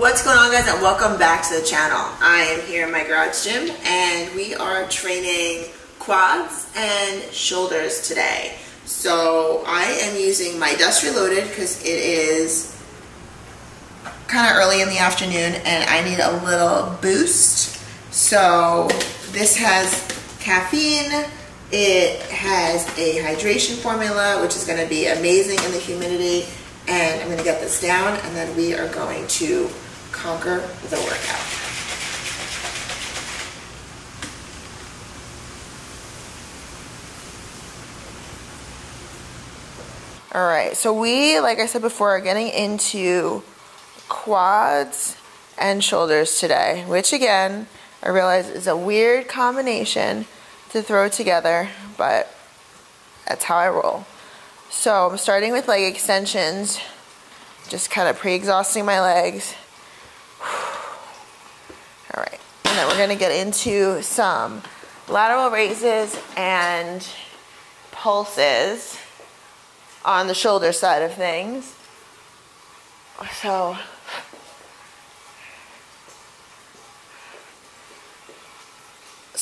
What's going on, guys, and welcome back to the channel. I am here in my garage gym and we are training quads and shoulders today. So I am using my Dust Reloaded because it is kind of early in the afternoon and I need a little boost. So this has caffeine, it has a hydration formula which is going to be amazing in the humidity, and I'm going to get this down and then we are going to conquer the workout. Alright, so we, like I said before, are getting into quads and shoulders today, which again, I realize is a weird combination to throw together, but that's how I roll. So I'm starting with leg extensions, just kind of pre-exhausting my legs. Alright, and then we're going to get into some lateral raises and pulses on the shoulder side of things. So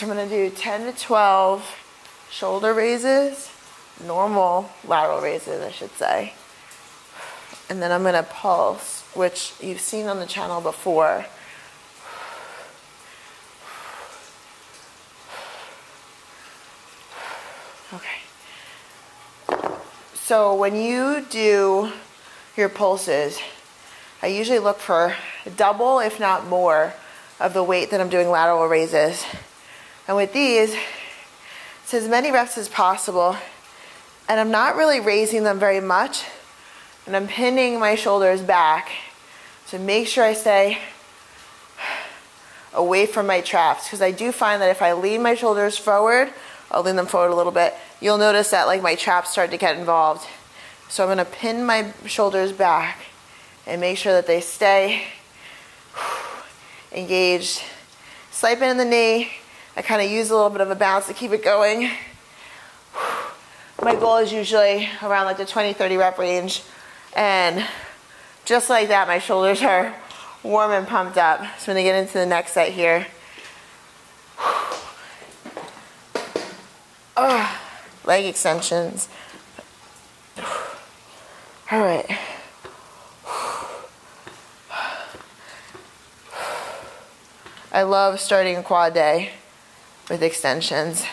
I'm going to do 10 to 12 shoulder raises, normal lateral raises I should say, and then I'm going to pulse, which you've seen on the channel before. Okay. So when you do your pulses, I usually look for double, if not more, of the weight that I'm doing lateral raises. And with these, it's as many reps as possible. And I'm not really raising them very much. And I'm pinning my shoulders back to make sure I stay away from my traps. Because I do find that if I lean my shoulders forward, I'll lean them forward a little bit, you'll notice that like my traps start to get involved. So I'm going to pin my shoulders back and make sure that they stay engaged. Slight bend in the knee. I kind of use a little bit of a bounce to keep it going. My goal is usually around like the 20-30 rep range. And just like that, my shoulders are warm and pumped up. So when they get into the next set here, leg extensions. All right. I love starting a quad day with extensions.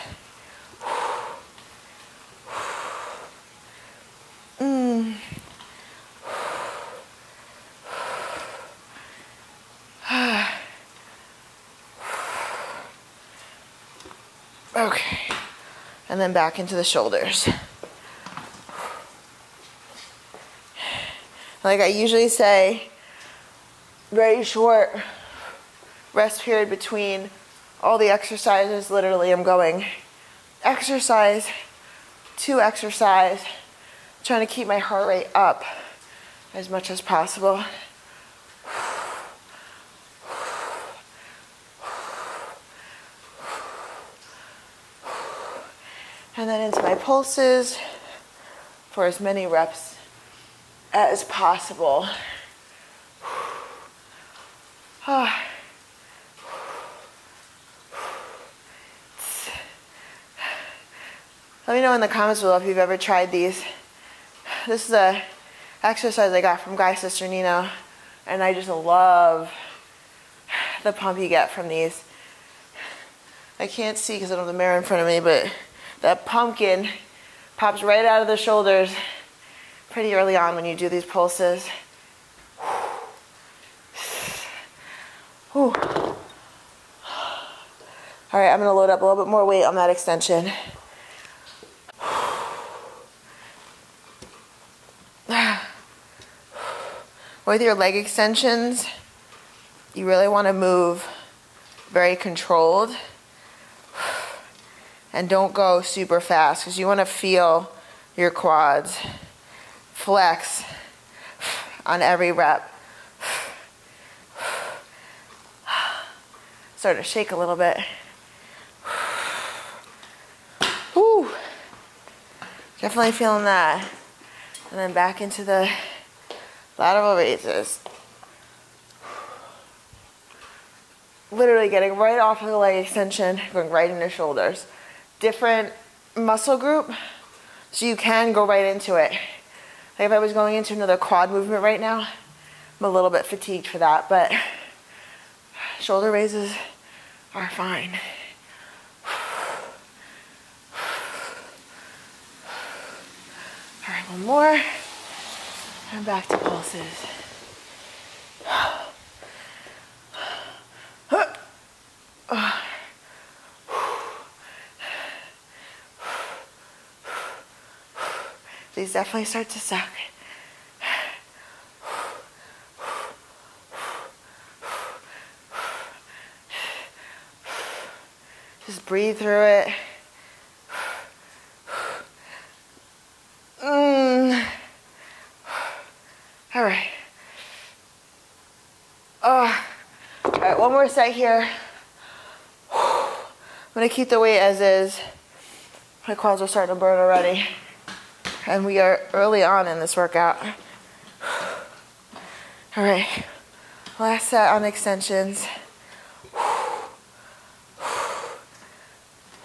Okay, and then back into the shoulders. Like I usually say, very short rest period between all the exercises. Literally, I'm going exercise to exercise, trying to keep my heart rate up as much as possible. And then into my pulses for as many reps as possible. Let me know in the comments below if you've ever tried these. This is a exercise I got from Guy Sister Nino, and I just love the pump you get from these. I can't see because I don't have the mirror in front of me, but that pumpkin pops right out of the shoulders pretty early on when you do these pulses. Whew. All right, I'm going to load up a little bit more weight on that extension. With your leg extensions, you really want to move very controlled. And don't go super fast because you want to feel your quads flex on every rep. Start to shake a little bit. Whew. Definitely feeling that. And then back into the lateral raises. literally getting right off of the leg extension, going right into shoulders. Different muscle group, so you can go right into it. Like if I was going into another quad movement right now, I'm a little bit fatigued for that, but shoulder raises are fine. All right, one more, and back to pulses. These definitely start to suck. Just breathe through it. All right. All right, one more set here. I'm gonna keep the weight as is. My quads are starting to burn already. And we are early on in this workout. All right, last set on extensions.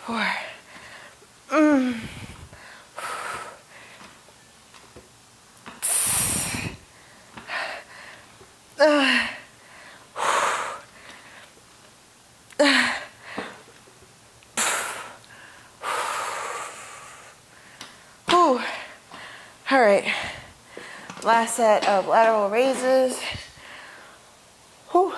4. All right, last set of lateral raises. Whew.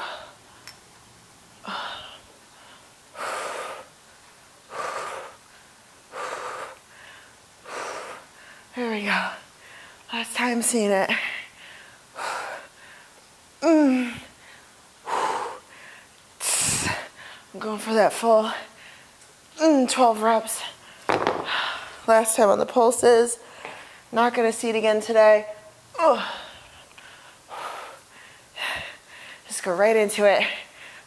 There we go. Last time seeing it. I'm going for that full 12 reps. Last time on the pulses. Not gonna see it again today. Just go right into it.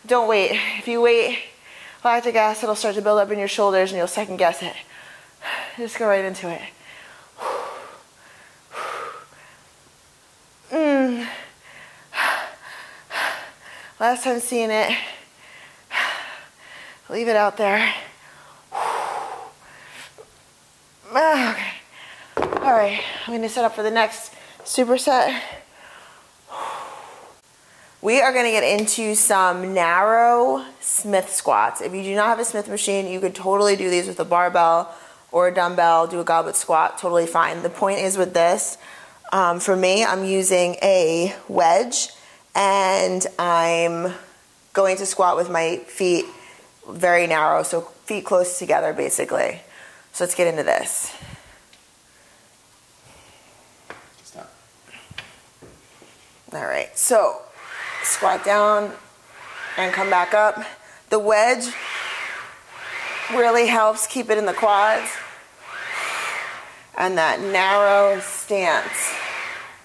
Don't wait. If you wait, lactic acid will start to build up in your shoulders and you'll second guess it. Just go right into it. Last time seeing it. Leave it out there. Okay. All right, I'm gonna set up for the next superset. We are gonna get into some narrow Smith squats. If you do not have a Smith machine, you could totally do these with a barbell or a dumbbell, do a goblet squat, totally fine. The point is with this, for me, I'm using a wedge and I'm going to squat with my feet very narrow, so feet close together basically. So let's get into this. Stop. All right, so squat down and come back up. The wedge really helps keep it in the quads, and that narrow stance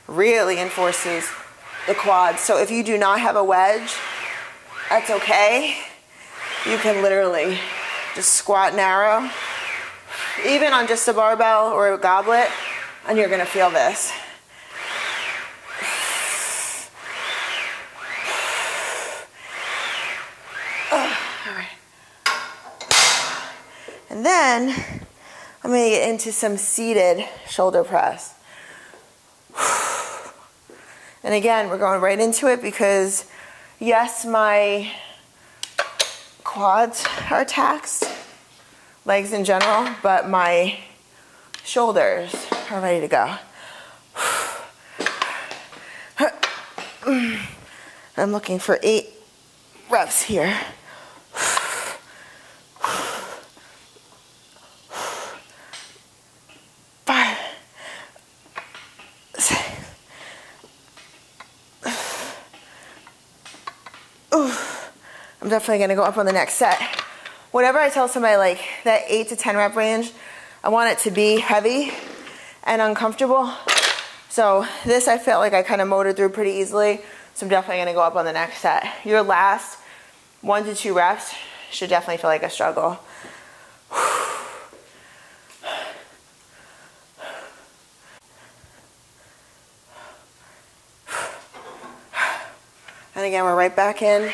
really enforces the quads. So if you do not have a wedge, that's okay. You can literally just squat narrow, even on just a barbell or a goblet, and you're gonna feel this. All right. And then I'm gonna get into some seated shoulder press. And again, we're going right into it because yes, my quads are taxed, legs in general, but my shoulders are ready to go. I'm looking for 8 reps here. 5, 6. I'm definitely gonna go up on the next set. Whenever I tell somebody like that 8 to 10 rep range, I want it to be heavy and uncomfortable. So this I felt like I kind of motored through pretty easily. So I'm definitely gonna go up on the next set. Your last 1 to 2 reps should definitely feel like a struggle. And again, we're right back in.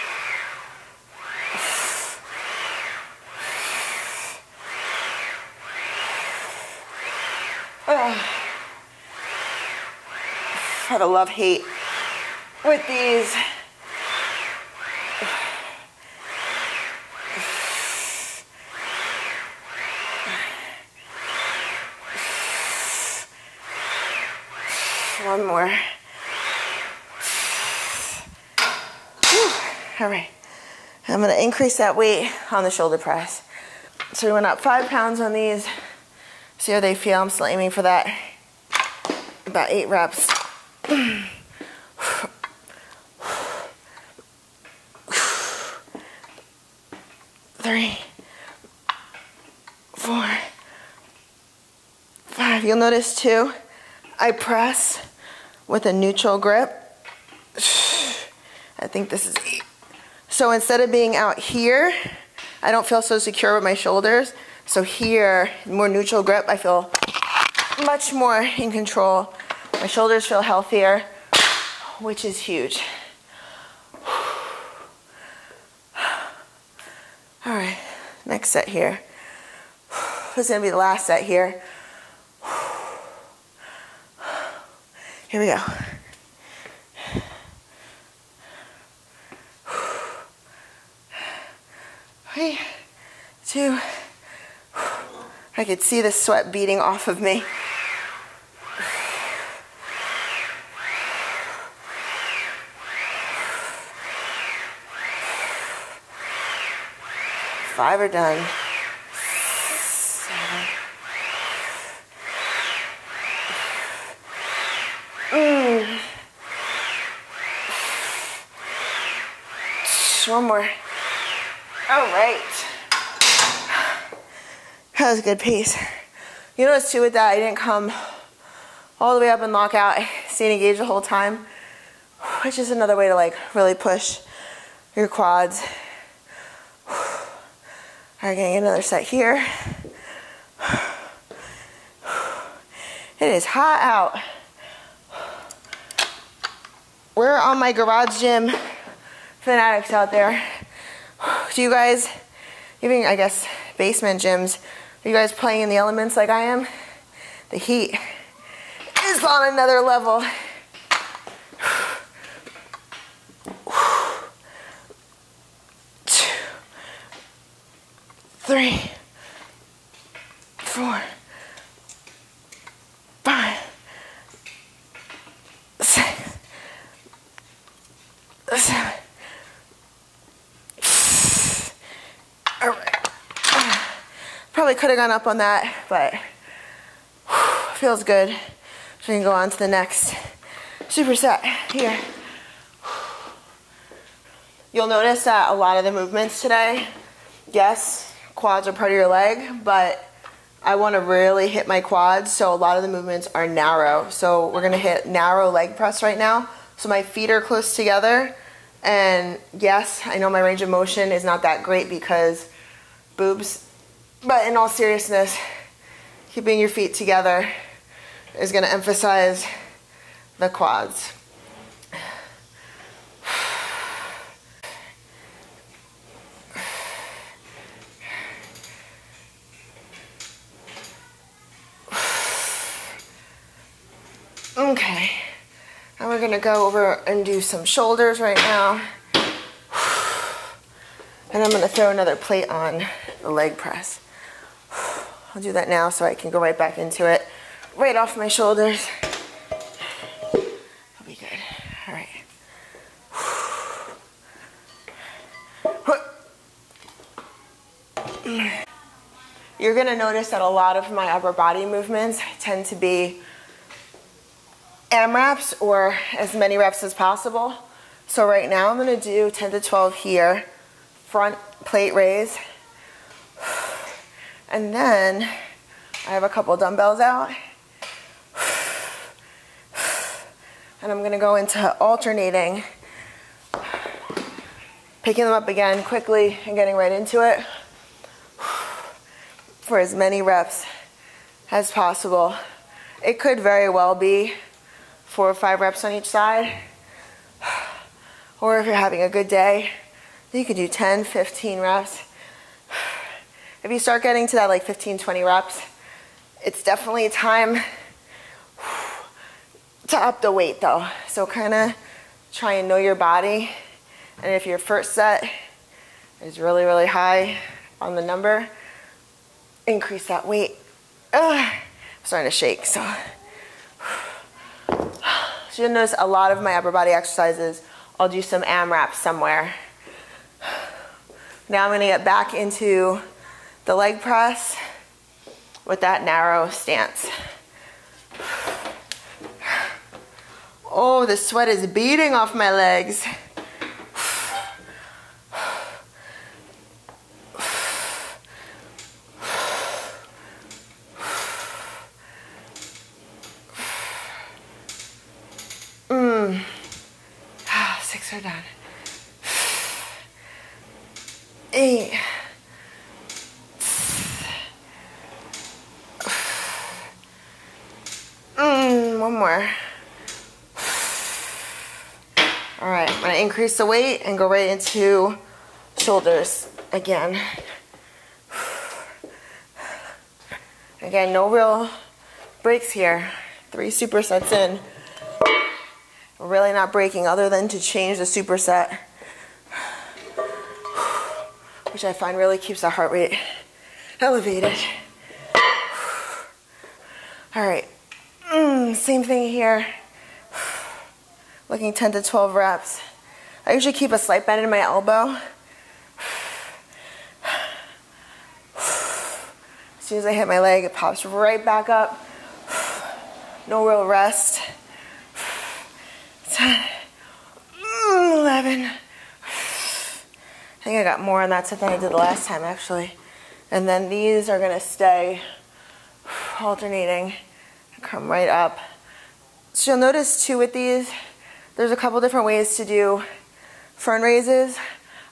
Have a love-hate with these. One more. Whew. All right. I'm going to increase that weight on the shoulder press. So we went up 5 pounds on these. See how they feel. I'm still aiming for that. About 8 reps. 3, 4, 5. You'll notice too, I press with a neutral grip. I think this is 8. So instead of being out here, I don't feel so secure with my shoulders. So here, more neutral grip, I feel much more in control. My shoulders feel healthier, which is huge. All right, next set here. This is gonna be the last set here. Here we go. 3, 2. I could see the sweat beating off of me. 5 are done. 7. One more. All right. That was a good pace. You notice too with that, I didn't come all the way up and lock out. I stayed engaged the whole time, which is another way to like really push your quads. All right, getting another set here. It is hot out. We're on my garage gym fanatics out there. Do you guys, even I guess basement gyms, are you guys playing in the elements like I am? The heat is on another level. 2, 3, 4, 5, 6, 7. All right. Probably could have gone up on that, but feels good. So we can go on to the next superset here. You'll notice that a lot of the movements today, yes, quads are part of your leg, but I want to really hit my quads, so a lot of the movements are narrow. So we're gonna hit narrow leg press right now. So my feet are close together, and yes, I know my range of motion is not that great because boobs, but in all seriousness, keeping your feet together is gonna emphasize the quads. Okay, now we're gonna go over and do some shoulders right now. And I'm gonna throw another plate on the leg press. I'll do that now so I can go right back into it, right off my shoulders. That'll be good. All right. You're gonna notice that a lot of my upper body movements tend to be AMRAPs, or as many reps as possible. So right now I'm gonna do 10 to 12 here, front plate raise. And then I have a couple dumbbells out. And I'm gonna go into alternating, picking them up again quickly and getting right into it for as many reps as possible. It could very well be 4 or 5 reps on each side. Or if you're having a good day, you could do 10, 15 reps. If you start getting to that like 15, 20 reps, It's definitely time to up the weight though. So kind of try and know your body. And if your first set is really, really high on the number, increase that weight. I'm starting to shake, so. So you'll notice a lot of my upper body exercises, I'll do some AMRAPs somewhere. Now I'm gonna get back into the leg press with that narrow stance. Oh, the sweat is beading off my legs. Six are done. 8. One more. All right, I'm gonna increase the weight and go right into shoulders again. Again, no real breaks here. 3 supersets in. We're really not breaking other than to change the superset, which I find really keeps the heart rate elevated. All right, same thing here. Looking 10 to 12 reps. I usually keep a slight bend in my elbow. As soon as I hit my leg, it pops right back up. No real rest. 10, 11. I think I got more on that set than I did the last time, actually. And then these are gonna stay alternating, come right up. So you'll notice too with these, there's a couple different ways to do front raises.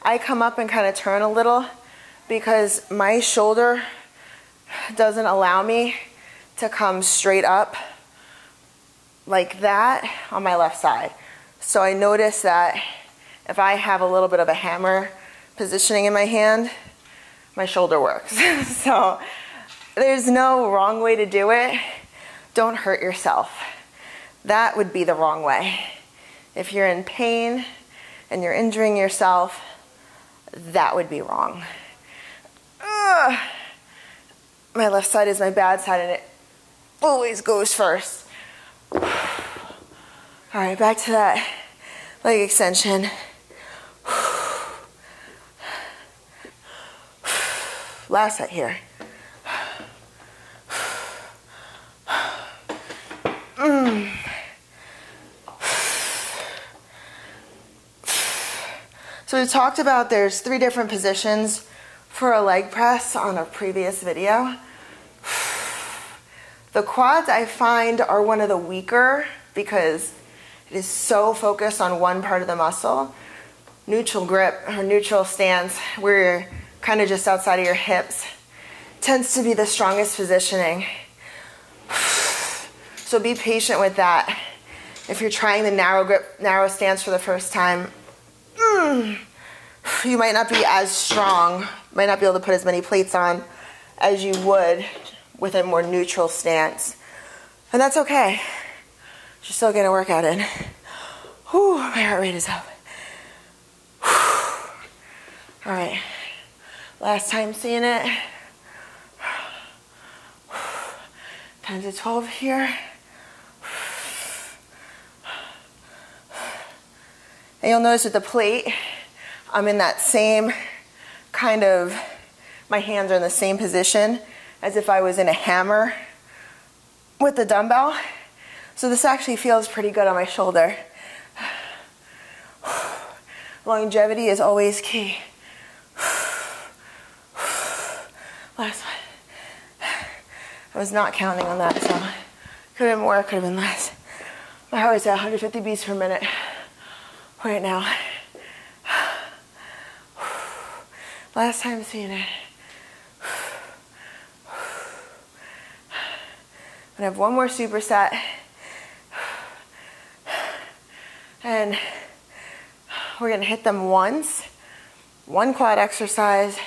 I come up and kind of turn a little because my shoulder doesn't allow me to come straight up like that on my left side. So I notice that if I have a little bit of a hammer positioning in my hand, my shoulder works. So there's no wrong way to do it. Don't hurt yourself. That would be the wrong way. If you're in pain and you're injuring yourself, that would be wrong. Ugh. My left side is my bad side and it always goes first. All right, back to that leg extension. Last set here. So we talked about there's 3 different positions for a leg press on a previous video. The quads I find are one of the weaker because it is so focused on one part of the muscle. Neutral grip or neutral stance where you're kind of just outside of your hips tends to be the strongest positioning. So be patient with that. If you're trying the narrow grip, narrow stance for the first time, you might not be as strong, might not be able to put as many plates on as you would with a more neutral stance. And that's okay. You're still getting a workout in. Whew, my heart rate is up. All right, last time seeing it. 10 to 12 here. And you'll notice with the plate, I'm in that same kind of, my hands are in the same position as if I was in a hammer with the dumbbell. So this actually feels pretty good on my shoulder. Longevity is always key. Last one. I was not counting on that, so could have been more, could have been less. My heart is at 150 beats per minute right now. Last time seeing it. I'm gonna have one more superset. And we're gonna hit them once. One quad exercise,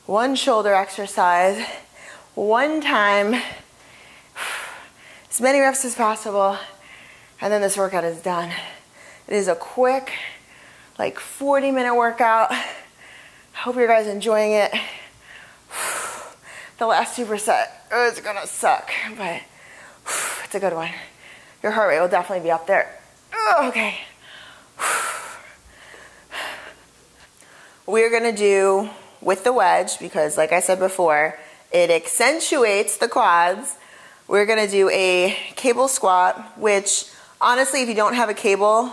one shoulder exercise, one time, as many reps as possible, and then this workout is done. It is a quick, like 40-minute workout. I hope you guys are enjoying it. The last superset is gonna suck, but it's a good one. Your heart rate will definitely be up there. Okay. We're gonna do with the wedge because, like I said before, it accentuates the quads. We're gonna do a cable squat, which honestly, if you don't have a cable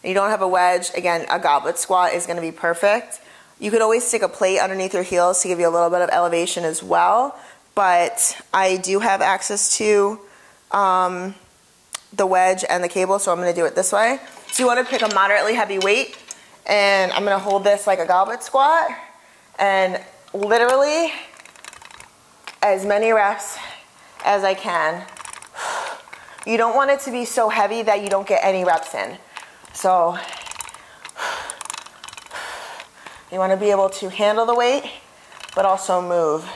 and you don't have a wedge, again, a goblet squat is gonna be perfect. You could always stick a plate underneath your heels to give you a little bit of elevation as well, but I do have access to the wedge and the cable, so I'm gonna do it this way. So you wanna pick a moderately heavy weight, and I'm gonna hold this like a goblet squat, and literally as many reps as I can. You don't want it to be so heavy that you don't get any reps in. So you want to be able to handle the weight, but also move.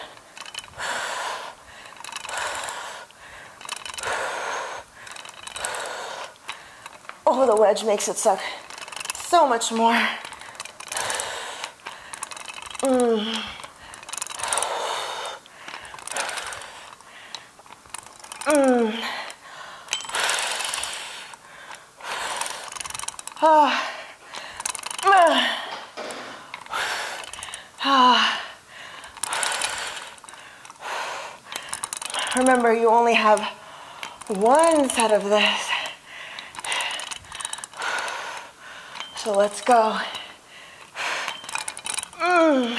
Oh, the wedge makes it suck so much more. Remember, you only have one set of this. So let's go. And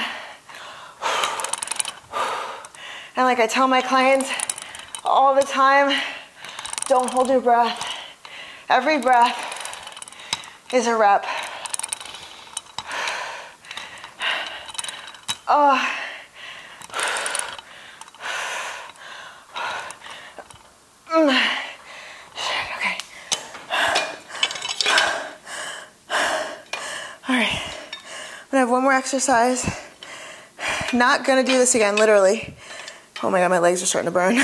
like I tell my clients all the time, don't hold your breath. Every breath is a rep. Oh. Okay. All right. I'm gonna have one more exercise. Not gonna do this again, literally. Oh my God, my legs are starting to burn.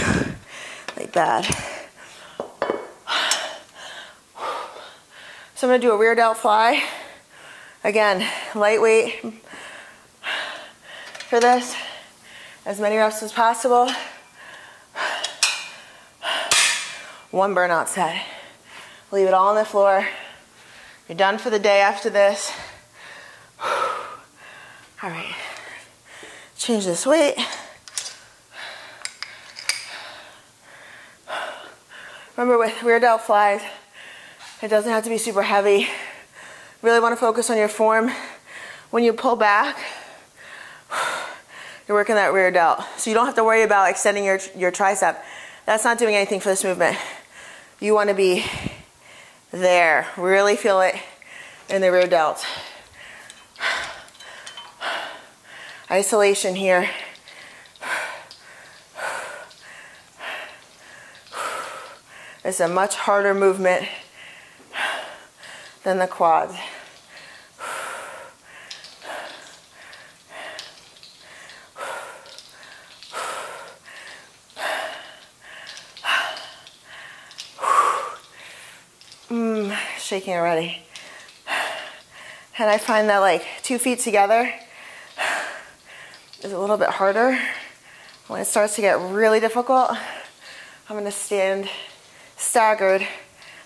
Like bad. So I'm gonna do a rear delt fly. Again, lightweight for this. As many reps as possible. One burnout set. Leave it all on the floor. You're done for the day after this. All right. Change this weight. Remember, with rear delt flies, it doesn't have to be super heavy. Really want to focus on your form. When you pull back, you're working that rear delt. So you don't have to worry about extending your tricep. That's not doing anything for this movement. You want to be there. Really feel it in the rear delt. Isolation here. It's a much harder movement than the quads. Shaking already. And I find that like 2 feet together is a little bit harder. When it starts to get really difficult, I'm gonna stand staggered.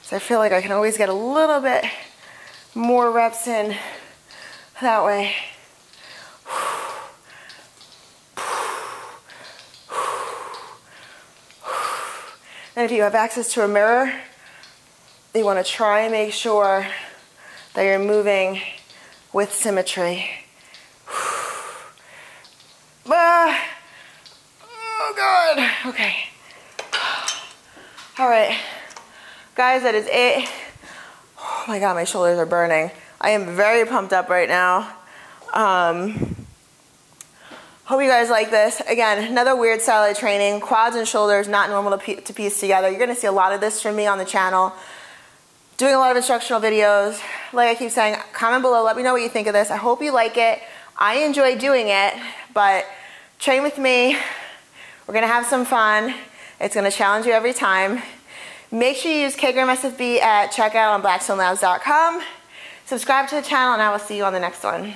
So I feel like I can always get a little bit more reps in that way. And if you have access to a mirror, you want to try and make sure that you're moving with symmetry. Oh God. Okay. All right. Guys, that is it. Oh my God, my shoulders are burning. I am very pumped up right now. Hope you guys like this. Again, another weird style of training. Quads and shoulders, not normal to piece together. You're going to see a lot of this from me on the channel. Doing a lot of instructional videos. Like I keep saying, comment below. Let me know what you think of this. I hope you like it. I enjoy doing it, but train with me. We're going to have some fun. It's going to challenge you every time. Make sure you use KGramSFB at checkout on blackstonelabs.com. Subscribe to the channel, and I will see you on the next one.